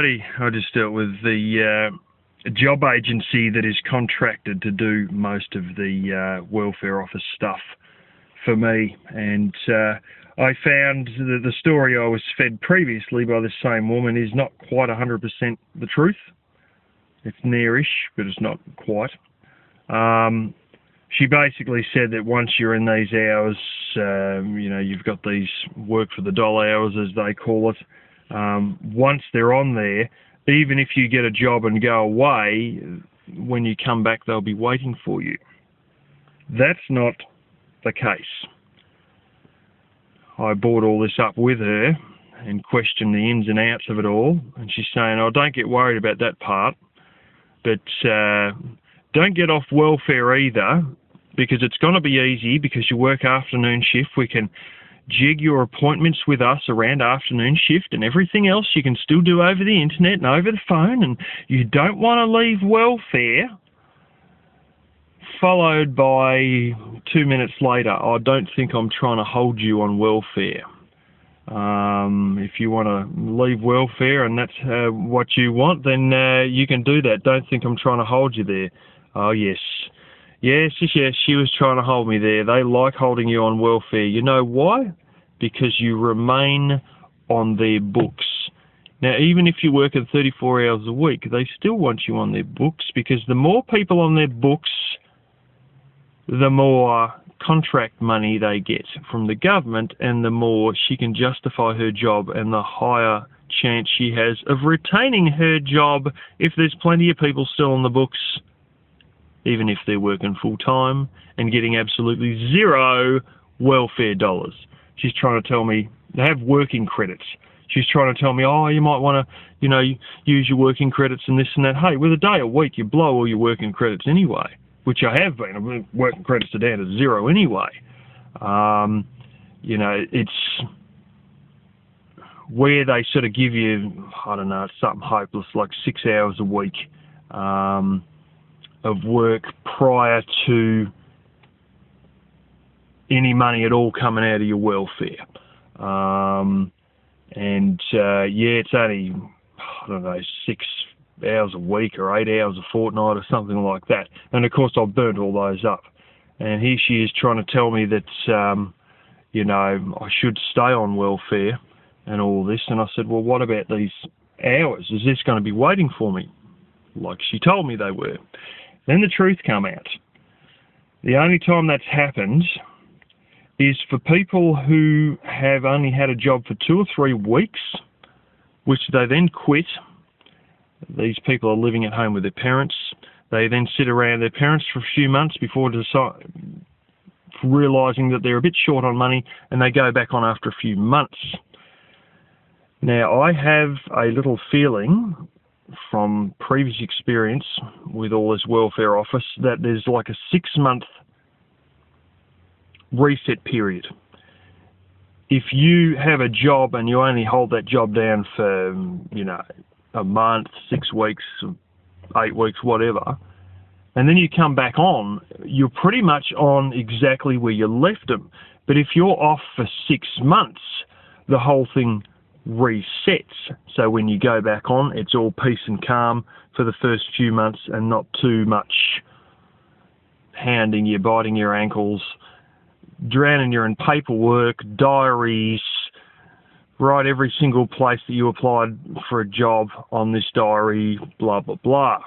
Friday, I just dealt with the job agency that is contracted to do most of the welfare office stuff for me, and I found that the story I was fed previously by the same woman is not quite 100% the truth. It's nearish, but it's not quite. She basically said that once you're in these hours, you've got these work for the dollar hours, as they call it. Once they're on there, even if you get a job and go away, when you come back, they'll be waiting for you. That's not the case. I brought all this up with her and questioned the ins and outs of it all, and she's saying, "Oh, don't get worried about that part, but don't get off welfare either, because it's going to be easy because you work afternoon shift. We can jig your appointments with us around afternoon shift, and everything else you can still do over the internet and over the phone, and you don't want to leave welfare." Followed by 2 minutes later, "I don't think I'm trying to hold you on welfare. If you want to leave welfare and that's what you want, then you can do that. Don't think I'm trying to hold you there." Oh, yes. Yes, she was trying to hold me there. They like holding you on welfare. You know why? Because you remain on their books. Now, even if you're working 34 hours a week, they still want you on their books, because the more people on their books, the more contract money they get from the government, and the more she can justify her job, and the higher chance she has of retaining her job if there's plenty of people still on the books, even if they're working full-time and getting absolutely zero welfare dollars. She's trying to tell me they have working credits. She's trying to tell me, "Oh, you might want to, use your working credits and this and that." Hey, with a day a week, you blow all your working credits anyway, which I have been. I've been working credits are down to zero anyway. It's where they sort of give you, I don't know, it's something hopeless, like 6 hours a week of work prior to any money at all coming out of your welfare. It's only, I don't know, 6 hours a week or 8 hours a fortnight or something like that. And of course I've burnt all those up. And here she is trying to tell me that, I should stay on welfare and all this. And I said, "Well, what about these hours? Is this going to be waiting for me?" Like she told me they were. Then the truth come out. The only time that's happened is for people who have only had a job for 2 or 3 weeks, which they then quit. These people are living at home with their parents. They then sit around their parents for a few months before realising that they're a bit short on money, and they go back on after a few months. Now, I have a little feeling from previous experience with all this welfare office that there's like a 6-month reset period. If you have a job and you only hold that job down for, a month, 6 weeks, 8 weeks, whatever, and then you come back on, you're pretty much on exactly where you left them. But if you're off for 6 months, the whole thing resets. So when you go back on, it's all peace and calm for the first few months, and not too much hounding you, biting your ankles, drowning you in paperwork, diaries, write every single place that you applied for a job on this diary, blah, blah, blah.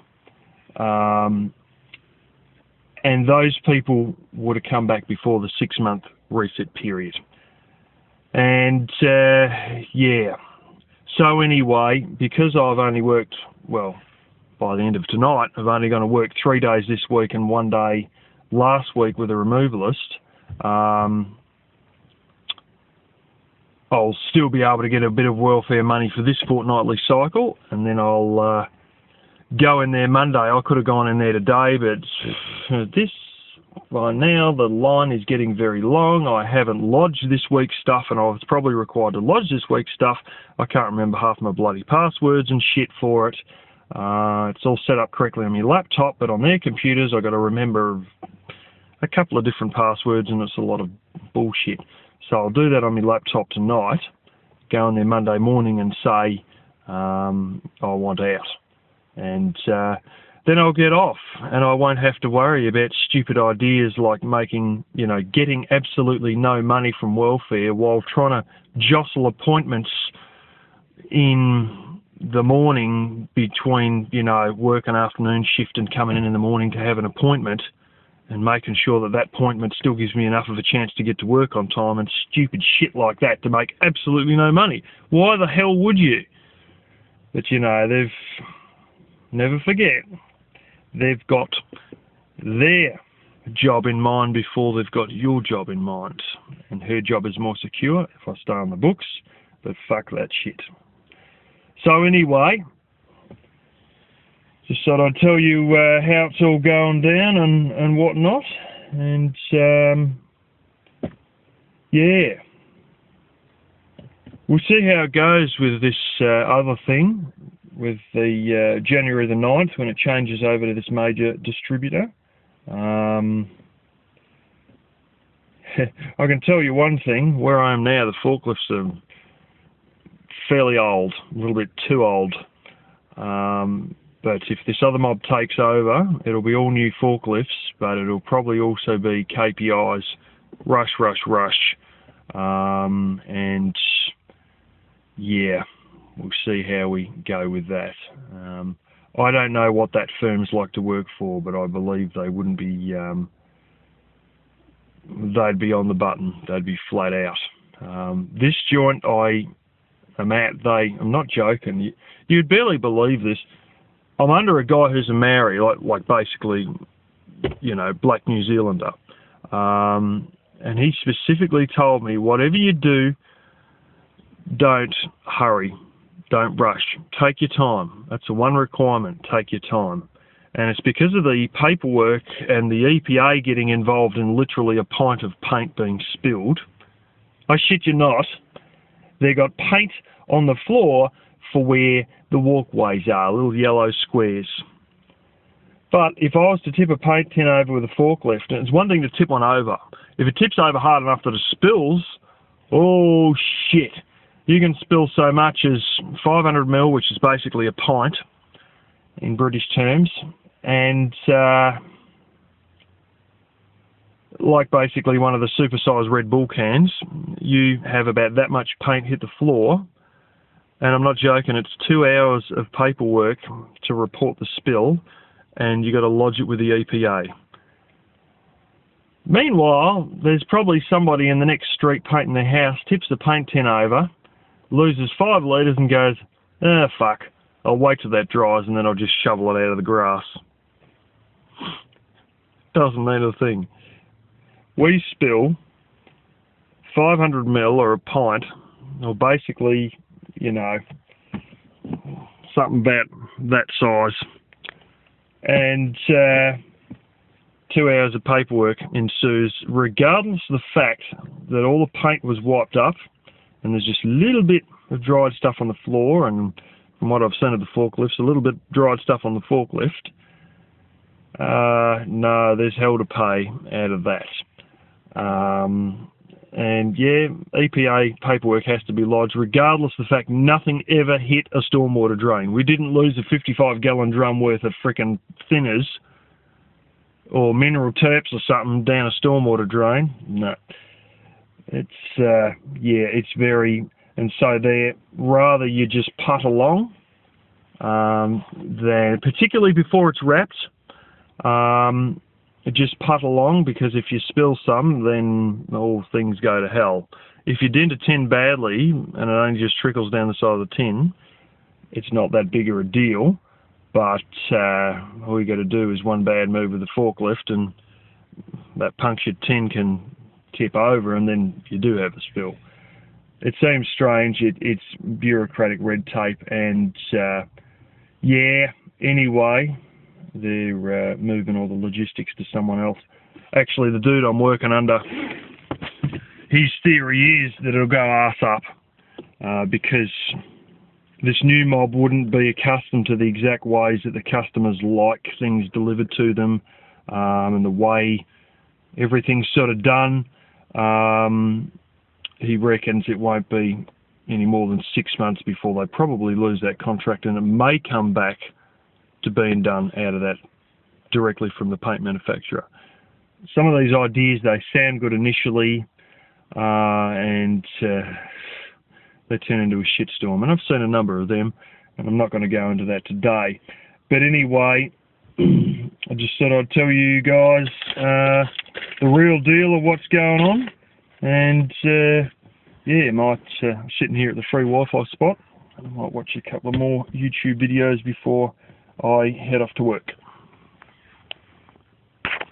And those people would have come back before the 6-month reset period. And, So anyway, because I've only worked, by the end of tonight, I'm only going to work 3 days this week and 1 day last week with a removalist, I'll still be able to get a bit of welfare money for this fortnightly cycle, and then I'll go in there Monday. I could have gone in there today, but by now the line is getting very long. I haven't lodged this week's stuff, and I was probably required to lodge this week's stuff. I can't remember half my bloody passwords and shit for it. It's all set up correctly on my laptop, but on their computers I've got to remember a couple of different passwords, and it's a lot of bullshit. So I'll do that on my laptop tonight, go in there Monday morning and say, I want out. And then I'll get off, and I won't have to worry about stupid ideas like getting absolutely no money from welfare while trying to jostle appointments in the morning between, working afternoon shift and coming in the morning to have an appointment, and making sure that appointment still gives me enough of a chance to get to work on time, and stupid shit like that to make absolutely no money. Why the hell would you? But they've... Never forget, they've got their job in mind before they've got your job in mind. And her job is more secure if I stay on the books, but fuck that shit. So anyway, just thought I'd tell you how it's all going down and whatnot. And, yeah. We'll see how it goes with this other thing, with the January the 9th, when it changes over to this major distributor. I can tell you one thing, where I am now, the forklifts are fairly old, a little bit too old. But if this other mob takes over, it'll be all new forklifts, but it'll probably also be KPIs, rush. And yeah, we'll see how we go with that. I don't know what that firm's like to work for, but I believe they wouldn't be, they'd be on the button, they'd be flat out. This joint I am at, I'm not joking, you'd barely believe this, I'm under a guy who's a Maori, like basically, black New Zealander. And he specifically told me, whatever you do, don't hurry. Don't rush. Take your time. That's the one requirement. Take your time. And it's because of the paperwork and the EPA getting involved in literally a pint of paint being spilled. I shit you not. They got paint on the floor for where the walkways are, little yellow squares. But if I was to tip a paint tin over with a forklift, and it's one thing to tip one over. If it tips over hard enough that it spills, oh shit. You can spill so much as 500 ml, which is basically a pint in British terms, and like basically one of the supersized Red Bull cans, you have about that much paint hit the floor, and I'm not joking, it's 2 hours of paperwork to report the spill, and you got to lodge it with the EPA. Meanwhile, there's probably somebody in the next street painting their house, tips the paint tin over, loses 5 litres and goes, fuck, I'll wait till that dries and then I'll just shovel it out of the grass. Doesn't mean a thing. We spill 500 ml or a pint, or basically, something about that size, and 2 hours of paperwork ensues, regardless of the fact that all the paint was wiped up, and there's just a little bit of dried stuff on the floor, and from what I've seen of the forklifts, a little bit dried stuff on the forklift. No, there's hell to pay out of that. And yeah, EPA paperwork has to be lodged, regardless of the fact nothing ever hit a stormwater drain. We didn't lose a 55-gallon drum worth of frickin' thinners or mineral terps or something down a stormwater drain. No. It's, it's very, and so there, rather you just putt along, than, particularly before it's wrapped, just putt along, because if you spill some, then all things go to hell. If you dent a tin badly, and it only just trickles down the side of the tin, it's not that big of a deal, but all you got to do is one bad move with the forklift, and that punctured tin can tip over, and then you do have a spill. It seems strange. It's bureaucratic red tape, and anyway, they're moving all the logistics to someone else. Actually, the dude I'm working under, his theory is that it'll go arse up, because this new mob wouldn't be accustomed to the exact ways that the customers like things delivered to them, and the way everything's sort of done. He reckons it won't be any more than 6 months before they probably lose that contract, and it may come back to being done out of that directly from the paint manufacturer. Some of these ideas, they sound good initially, and they turn into a shitstorm. And I've seen a number of them, and I'm not going to go into that today. But anyway, I just thought I'd tell you guys the real deal of what's going on. And yeah, might sitting here at the free Wi-Fi spot. I might watch a couple of more YouTube videos before I head off to work.